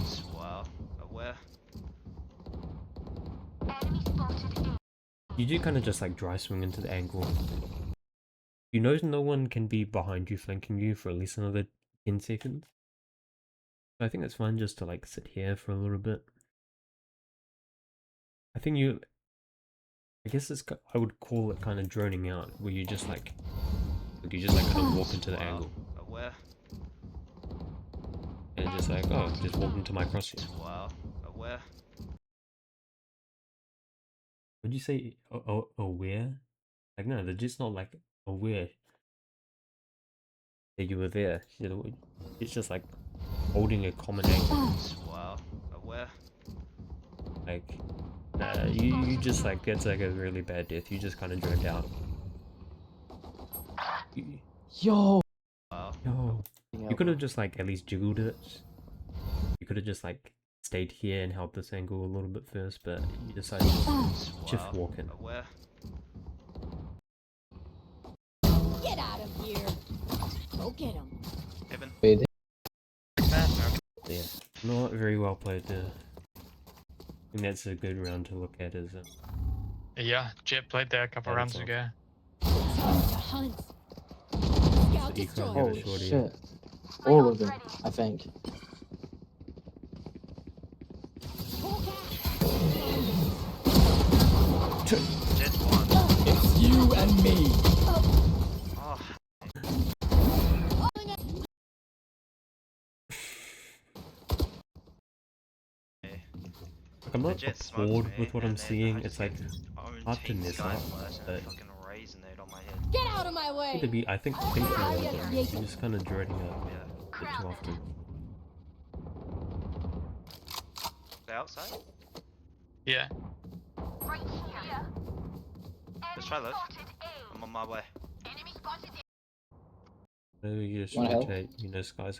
Speaker 2: Swap. Aware.
Speaker 1: you do kinda just like dry swing into the angle. You know no one can be behind you flanking you for at least another 10 seconds. So I think it's fine just to like sit here for a little bit. I think I guess I would call it kind of droning out, where you just like kind of walk into the angle
Speaker 2: Aware.
Speaker 1: and just like, oh, just walk into my crosshair.
Speaker 2: Wow. Aware.
Speaker 1: Would you say aware? Like no, they're just not like aware that you were there. You know, it's just like holding a common angle.
Speaker 2: Wow. Aware.
Speaker 1: Like, you just like, it's like a really bad death. You just kind of droned out.
Speaker 7: Yo.
Speaker 2: Wow.
Speaker 1: Yo, you could have just like at least jiggled it. You could have just like stayed here and held this angle a little bit first, but you decided to shift walk in.
Speaker 2: Aware.
Speaker 4: Get out of here. Go get him.
Speaker 2: Heaven.
Speaker 5: Wait,
Speaker 1: Yeah, not very well played there. I think that's a good round to look at as
Speaker 3: Yeah, Jit played there a couple
Speaker 1: Yeah,
Speaker 3: rounds
Speaker 1: that's
Speaker 3: ago.
Speaker 4: Time to hunt. Scout
Speaker 1: you can't
Speaker 4: destroyed.
Speaker 1: get
Speaker 7: Oh
Speaker 1: a shorty.
Speaker 7: shit. All of them, I think.
Speaker 2: Jet one.
Speaker 7: It's you and me.
Speaker 2: Oh. Okay.
Speaker 1: Like, I'm not
Speaker 2: Jet smoked
Speaker 1: bored
Speaker 2: me,
Speaker 1: with what I'm
Speaker 2: and then
Speaker 1: seeing.
Speaker 2: I
Speaker 1: It's
Speaker 2: just
Speaker 1: like
Speaker 2: get own
Speaker 1: hard to
Speaker 2: team
Speaker 1: miss
Speaker 2: Sky
Speaker 1: out,
Speaker 2: Flash and
Speaker 1: but
Speaker 2: fucking raisin it on my head.
Speaker 4: Get out of my
Speaker 1: I think
Speaker 4: way.
Speaker 1: to be, I think thinking a little bit. You're just kind of dreading it
Speaker 2: Yeah.
Speaker 1: a bit too often.
Speaker 2: Stay outside?
Speaker 3: Yeah.
Speaker 2: Let's try left. I'm on my way.
Speaker 1: Maybe you just
Speaker 5: Wanna help?
Speaker 1: rotate, you know, Sky's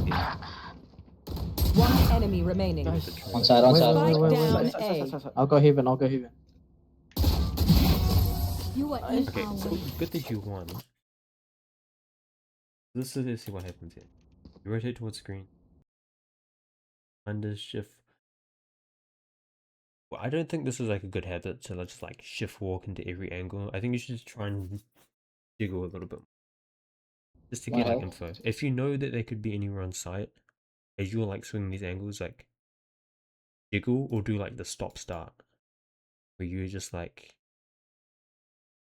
Speaker 1: yeah.
Speaker 6: One enemy remaining.
Speaker 7: Nice.
Speaker 5: on side.
Speaker 6: Spike down A.
Speaker 7: I'll go heaven.
Speaker 4: You are in
Speaker 1: Okay,
Speaker 4: our
Speaker 1: so
Speaker 4: way.
Speaker 1: good that you won. Let's see what happens here. You rotate towards screen. Under shift. Well, I don't think this is like a good habit to just like shift walk into every angle. I think you should just try and jiggle a little bit. Just to get like
Speaker 5: Wow.
Speaker 1: info. If you know that there could be anywhere on site, as you're like swinging these angles, like jiggle or do like the stop start. Where you just like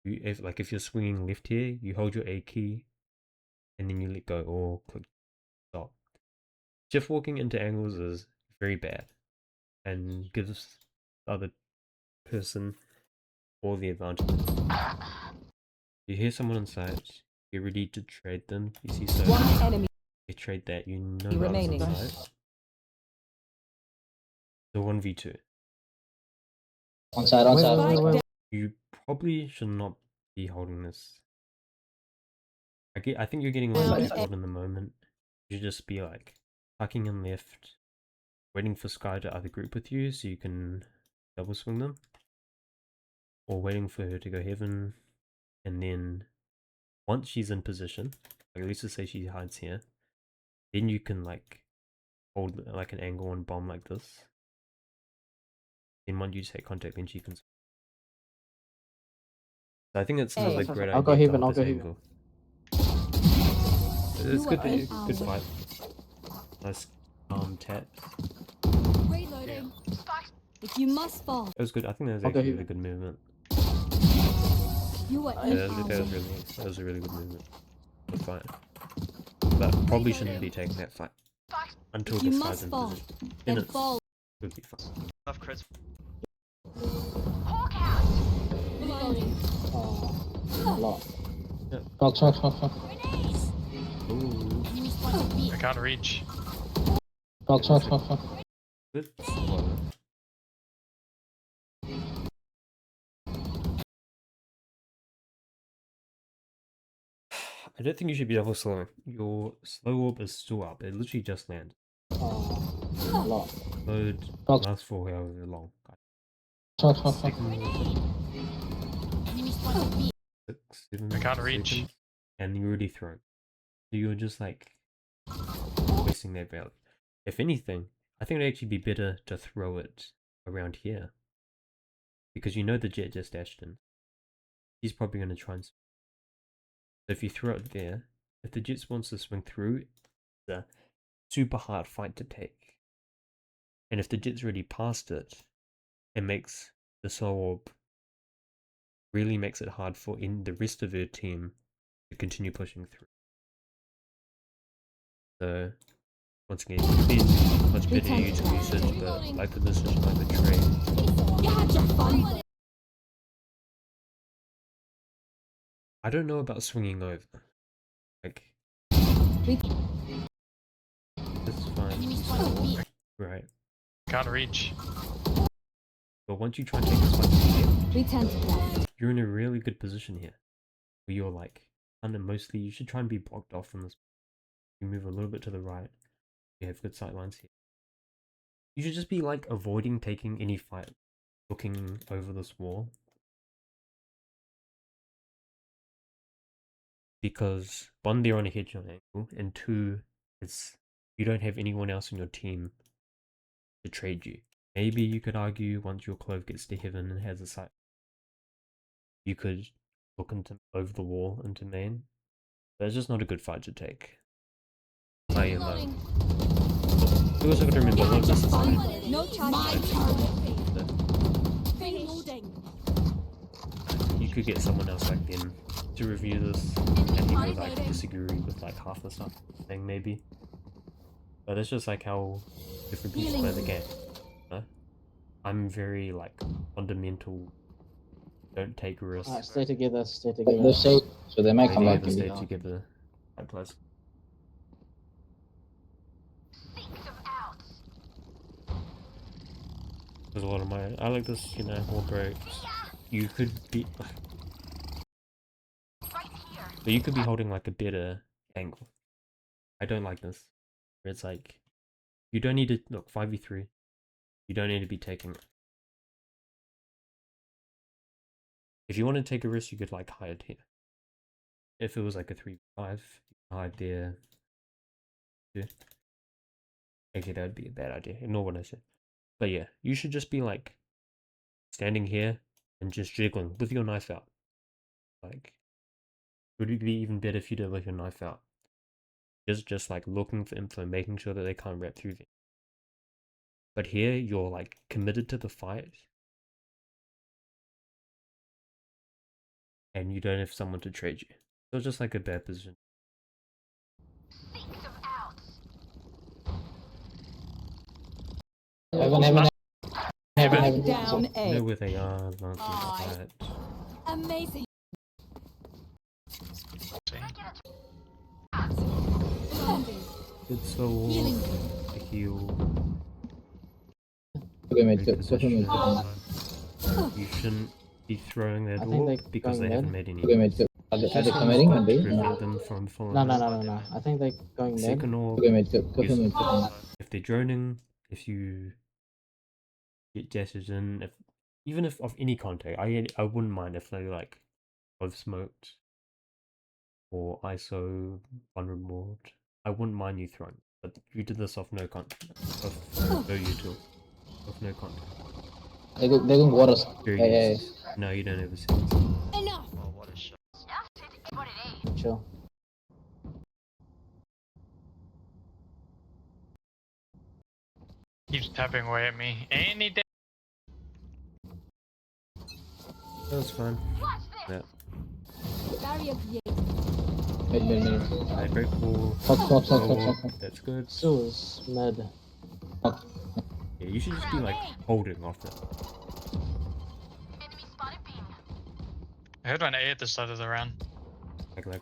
Speaker 1: if you're swinging left here, you hold your A key and then you let go or click stop. Shift walking into angles is very bad and gives the other person all the advantage. You hear someone on site, get ready to trade them. You see, so
Speaker 6: One enemy
Speaker 1: you trade that, you know the others
Speaker 6: remaining.
Speaker 1: inside. The 1v2.
Speaker 5: On side, on
Speaker 7: Wait,
Speaker 5: side.
Speaker 7: wait, wait, wait.
Speaker 1: You probably should not be holding this. I think you're getting a little bit bored in the moment. You should just be like tucking in left, waiting for Sky to either group with you so you can double swing them, or waiting for her to go heaven, and then once she's in position, like let's just say she hides here, then you can like hold like an angle and bomb like this. Then once you take contact, then she can. So I think it's still a great
Speaker 7: I'll
Speaker 1: idea
Speaker 7: go
Speaker 1: to
Speaker 7: heaven,
Speaker 1: hold
Speaker 7: I'll
Speaker 1: this
Speaker 7: go heaven.
Speaker 1: angle. It's good, good fight. Nice tap.
Speaker 4: Reloading. If you must fall,
Speaker 1: It was good. I think that was
Speaker 7: I'll go
Speaker 1: actually a really
Speaker 7: heaven.
Speaker 1: good movement.
Speaker 4: you are
Speaker 1: Yeah,
Speaker 4: in
Speaker 1: that was a really good movement. Good fight. But probably shouldn't be taking that fight until
Speaker 4: If you
Speaker 1: this guy's
Speaker 4: must
Speaker 1: in
Speaker 4: fall,
Speaker 1: position. Then
Speaker 4: then
Speaker 1: it's
Speaker 4: fall.
Speaker 1: would be fine.
Speaker 2: Enough crits.
Speaker 4: Reloading.
Speaker 5: Lot.
Speaker 1: Yep.
Speaker 5: Smoke.
Speaker 1: Ooh,
Speaker 3: I can't reach.
Speaker 5: Smoke.
Speaker 1: good spoiler. I don't think you should be double slowing. Your slow orb is still up. It literally just landed.
Speaker 5: Lot.
Speaker 1: Slowed
Speaker 5: Smoke.
Speaker 1: lasts for however long.
Speaker 5: Smoke.
Speaker 1: 6, 7
Speaker 3: I can't reach.
Speaker 1: seconds, and you're already thrown. So you're just like wasting that value. If anything, I think it'd actually be better to throw it around here. Because you know the jet just dashed in. He's probably going to try and swing. So if you throw it there, if the jet wants to swing through, it's a super hard fight to take. And if the jet's already past it, it makes the soul orb really makes it hard for the rest of her team to continue pushing through. So once again, it would be much better you to usage, but like the decision like the trade.
Speaker 4: You had your fun.
Speaker 1: I don't know about swinging over. Like
Speaker 4: We-
Speaker 1: this is fine. You saw, right?
Speaker 3: Can't reach.
Speaker 1: But once you try and take this fight to the left,
Speaker 4: We tend to left.
Speaker 1: you're in a really good position here. Where you're like, under mostly, you should try and be blocked off from this. You move a little bit to the right. You have good sight lines here. You should just be like avoiding taking any fight, looking over this wall. Because one, they're on a headshot angle, and two, it's you don't have anyone else in your team to trade you. Maybe you could argue once your clove gets to heaven and has a sight, you could look into over the wall into main. But it's just not a good fight to take. Play alone. You also got to remember, a lot of this is like,
Speaker 4: No charge. My turn. Reloading.
Speaker 1: you could get someone else like them to review this, and he would like disagree with like half the stuff thing maybe. But it's just like how different people play the game. You know? I'm very like fundamental. Don't take risks.
Speaker 7: Alright, stay together, stay
Speaker 5: They're
Speaker 7: together.
Speaker 5: safe, so they might come
Speaker 1: Maybe
Speaker 5: back
Speaker 1: they
Speaker 5: to
Speaker 1: stay
Speaker 5: me.
Speaker 1: together. Right place. There's a lot of my. I like this, you know, more breaks. You could be. But you could be holding like a better angle. I don't like this. Where it's like, you don't need to look 5v3. You don't need to be taking. If you want to take a risk, you could like hide here. If it was like a 3v5, you can hide there. Yeah. Actually, that would be a bad idea. Ignore what I said. But yeah, you should just be like standing here and just jiggling with your knife out. Like, would it be even better if you did with your knife out? Just like looking for info, making sure that they can't wrap through there. But here, you're like committed to the fight, and you don't have someone to trade you. So it's just like a bad position.
Speaker 5: Heaven.
Speaker 6: Down
Speaker 1: You
Speaker 6: A.
Speaker 1: know where they are, launching the fight.
Speaker 4: Amazing. Blinded.
Speaker 1: Good soul.
Speaker 4: Healing.
Speaker 1: The heal.
Speaker 5: Go mid, go
Speaker 1: Reposition.
Speaker 5: mid, go
Speaker 1: You shouldn't be throwing that
Speaker 7: I think
Speaker 1: orb
Speaker 7: they're
Speaker 1: because
Speaker 7: going
Speaker 1: they haven't
Speaker 7: mid.
Speaker 1: made any.
Speaker 5: mid, go. Are they
Speaker 1: First orb
Speaker 5: committing
Speaker 1: is
Speaker 5: on
Speaker 1: to
Speaker 5: B?
Speaker 1: prevent them from
Speaker 7: No,
Speaker 1: following
Speaker 7: no,
Speaker 1: up.
Speaker 7: no, no, no. I think they're going mid.
Speaker 1: Second orb
Speaker 5: Go mid, go
Speaker 1: is
Speaker 5: mid, go mid.
Speaker 1: if they're droning, if you get dashes in, if even if of any contact, I wouldn't mind if they like both smoked or ISO vulnerable. I wouldn't mind you throwing, but you did this off no contact, off no util, off no contact.
Speaker 5: They're going water.
Speaker 1: Very
Speaker 5: Hey,
Speaker 1: useless. No, you don't ever see this.
Speaker 4: Enough.
Speaker 2: Oh, what a shot.
Speaker 7: Chill.
Speaker 3: Keeps tapping away at me. Any day.
Speaker 1: That's fine. Yeah.
Speaker 4: Barrier created.
Speaker 5: mid.
Speaker 1: I break wall.
Speaker 5: Fuck.
Speaker 1: That's good.
Speaker 7: Still is mid.
Speaker 1: Yeah, you should just be like holding off it.
Speaker 3: I heard one A at the start of the round.
Speaker 1: Like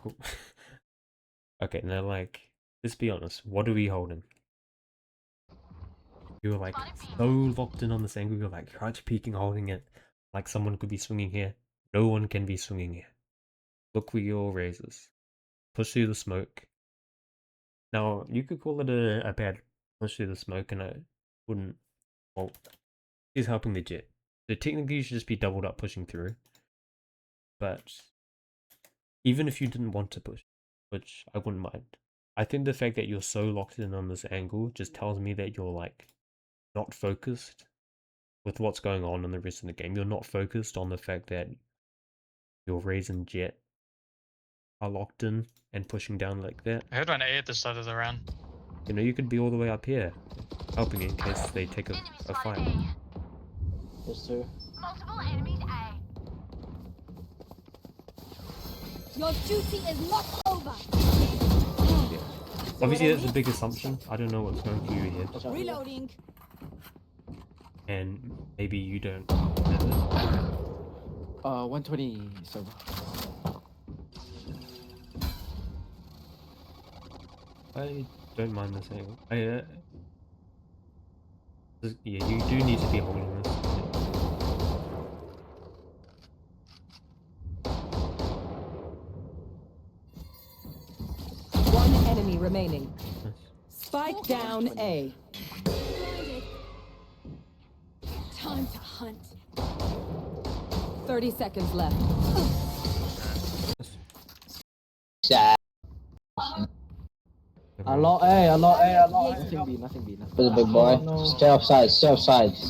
Speaker 1: okay, now like, let's be honest. What are we holding? You were like so locked in on this angle. You're like crouch peeking, holding it. Like someone could be swinging here. No one can be swinging here. Look where your raises. Push through the smoke. Now you could call it a bad push through the smoke, and I wouldn't. Well, he's helping the jet. So technically, you should just be doubled up pushing through. But even if you didn't want to push, which I wouldn't mind, I think the fact that you're so locked in on this angle just tells me that you're like not focused with what's going on in the rest of the game. You're not focused on the fact that your Raze and Jet are locked in and pushing down like that.
Speaker 3: I heard one A at the start of the round.
Speaker 1: You know, you could be all the way up here, helping in case they take a fight.
Speaker 7: There's two.
Speaker 4: Your duty is not over.
Speaker 1: Yeah. Obviously, that's a big assumption. I don't know what's going through your head,
Speaker 7: Watch out.
Speaker 4: Reloading.
Speaker 1: and maybe you don't.
Speaker 7: 120 silver.
Speaker 1: I don't mind this angle. Yeah, you do need to be holding this.
Speaker 6: One enemy remaining.
Speaker 1: Nice.
Speaker 6: Spike down A.
Speaker 4: Blinded. Time to hunt.
Speaker 6: 30 seconds left.
Speaker 5: Sad.
Speaker 7: A lot A. Nothing B, nothing B.
Speaker 5: For the big boy.
Speaker 7: No.
Speaker 5: Stay offside, this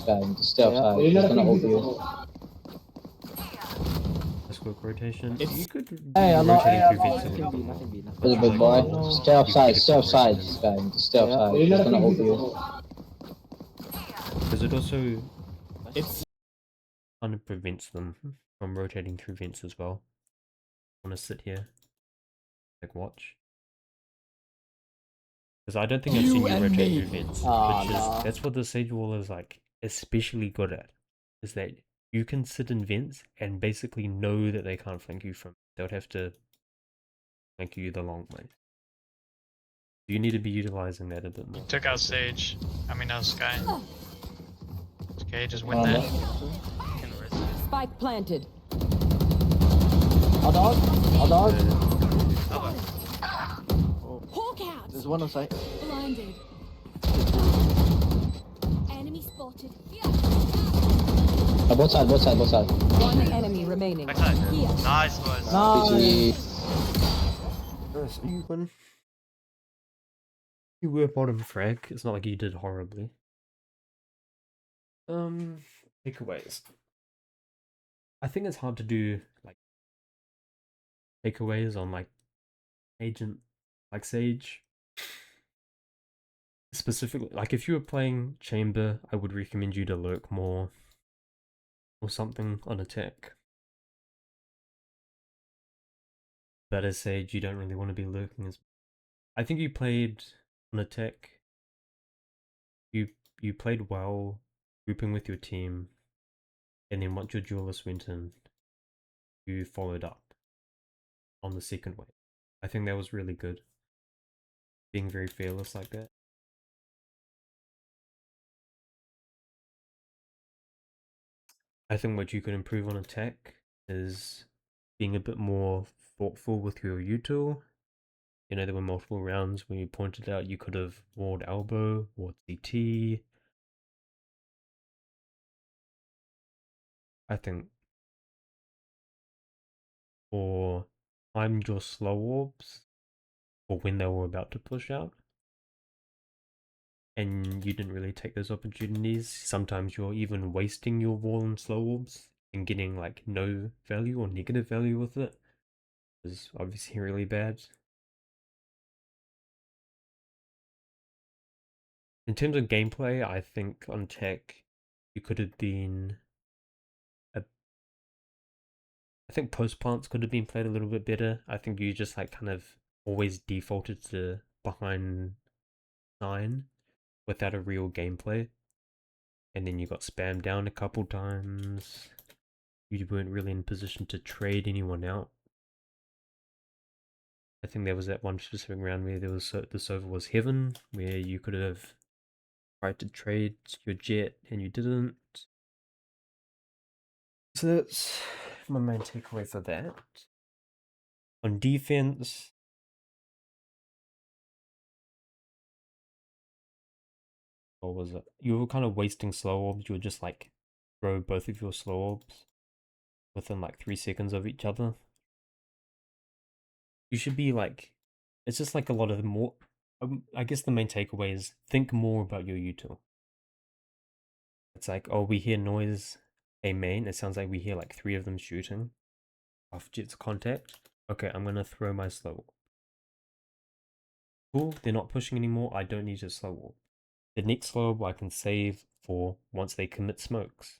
Speaker 5: guy. Just stay
Speaker 7: Yeah.
Speaker 5: offside. He's gonna ult you.
Speaker 1: Let's quick rotation. You could be
Speaker 7: Hey, a lot
Speaker 1: rotating
Speaker 7: A.
Speaker 1: through vents a
Speaker 7: Nothing
Speaker 1: little
Speaker 7: B,
Speaker 1: bit.
Speaker 7: nothing B.
Speaker 5: For the big
Speaker 1: Like,
Speaker 5: boy.
Speaker 7: no.
Speaker 5: Stay offside, this guy. Just stay offside. He's gonna ult you.
Speaker 1: Because it also kind of prevents them from rotating through vents as well. I want to sit here, like watch. Because I don't think I've seen you rotate through vents, which is that's what the Sage Wall is like especially good at. Is that you can sit in vents and basically know that they can't flank you from. They would have to flank you the long way. You need to be utilizing that a bit more.
Speaker 3: Took out Sage. I mean, no Sky. Okay, just win that.
Speaker 2: Can risk it.
Speaker 6: Spike planted.
Speaker 7: A dog.
Speaker 2: Oh,
Speaker 4: Hawk out.
Speaker 7: There's one on site.
Speaker 4: Blinded. Enemy spotted.
Speaker 5: Both side.
Speaker 6: One enemy remaining.
Speaker 2: backside.
Speaker 6: Here.
Speaker 2: Nice, boys.
Speaker 5: GG.
Speaker 1: Nice, you win. You were bottom frag. It's not like you did horribly. Takeaways. I think it's hard to do like takeaways on like agent like Sage. Specifically, like if you were playing Chamber, I would recommend you to lurk more or something on attack. But as Sage, you don't really want to be lurking as. I think you played on attack. You played well, grouping with your team, and then once your duelist went in, you followed up on the second wave. I think that was really good. Being very fearless like that. I think what you could improve on attack is being a bit more thoughtful with your util. You know, there were multiple rounds when you pointed out you could have walled elbow, walled CT. I think, or timed your slow orbs for when they were about to push out, and you didn't really take those opportunities. Sometimes you're even wasting your wall and slow orbs and getting like no value or negative value with it. Is obviously really bad. In terms of gameplay, I think on tech, you could have been. I think post plants could have been played a little bit better. I think you just like kind of always defaulted to behind 9 without a real gameplay. And then you got spammed down a couple times. You weren't really in position to trade anyone out. I think there was that one specific round where there was the server was heaven, where you could have tried to trade your jet and you didn't. So that's my main takeaway for that. On defense, what was it? You were kind of wasting slow orbs. You would just like throw both of your slow orbs within like 3 seconds of each other. You should be like, it's just like a lot of more. I guess the main takeaway is think more about your util. It's like, oh, we hear noise, a main. It sounds like we hear like 3 of them shooting off Jet's contact. Okay, I'm gonna throw my slow orb. Cool, they're not pushing anymore. I don't need a slow orb. The next slow orb I can save for once they commit smokes,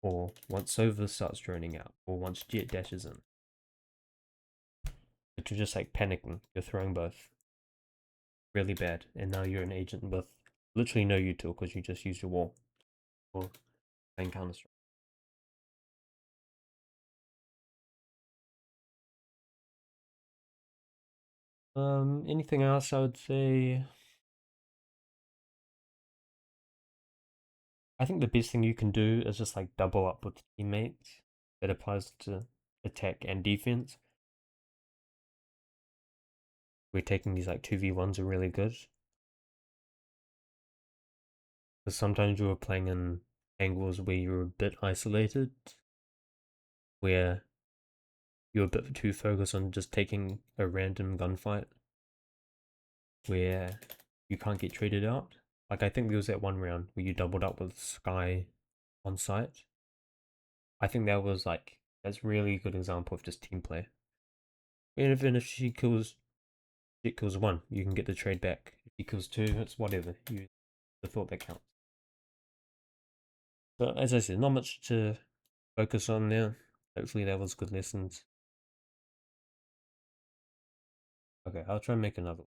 Speaker 1: or once Sova starts droning out, or once Jet dashes in. But you're just like panicking. You're throwing both. Really bad. And now you're an agent with literally no util because you just used your wall. Or playing Counter Strike. Anything else I would say? I think the best thing you can do is just like double up with teammates. That applies to attack and defense. We're taking these like 2v1s are really good. Because sometimes you were playing in angles where you're a bit isolated. Where you're a bit too focused on just taking a random gunfight. Where you can't get traded out. Like I think there was that one round where you doubled up with Sky on site. I think that was like that's really good example of just team play. And if she kills 1, you can get the trade back. If she kills 2, it's whatever. You the thought that counts. But as I said, not much to focus on there. Hopefully that was good lessons. Okay, I'll try and make another one.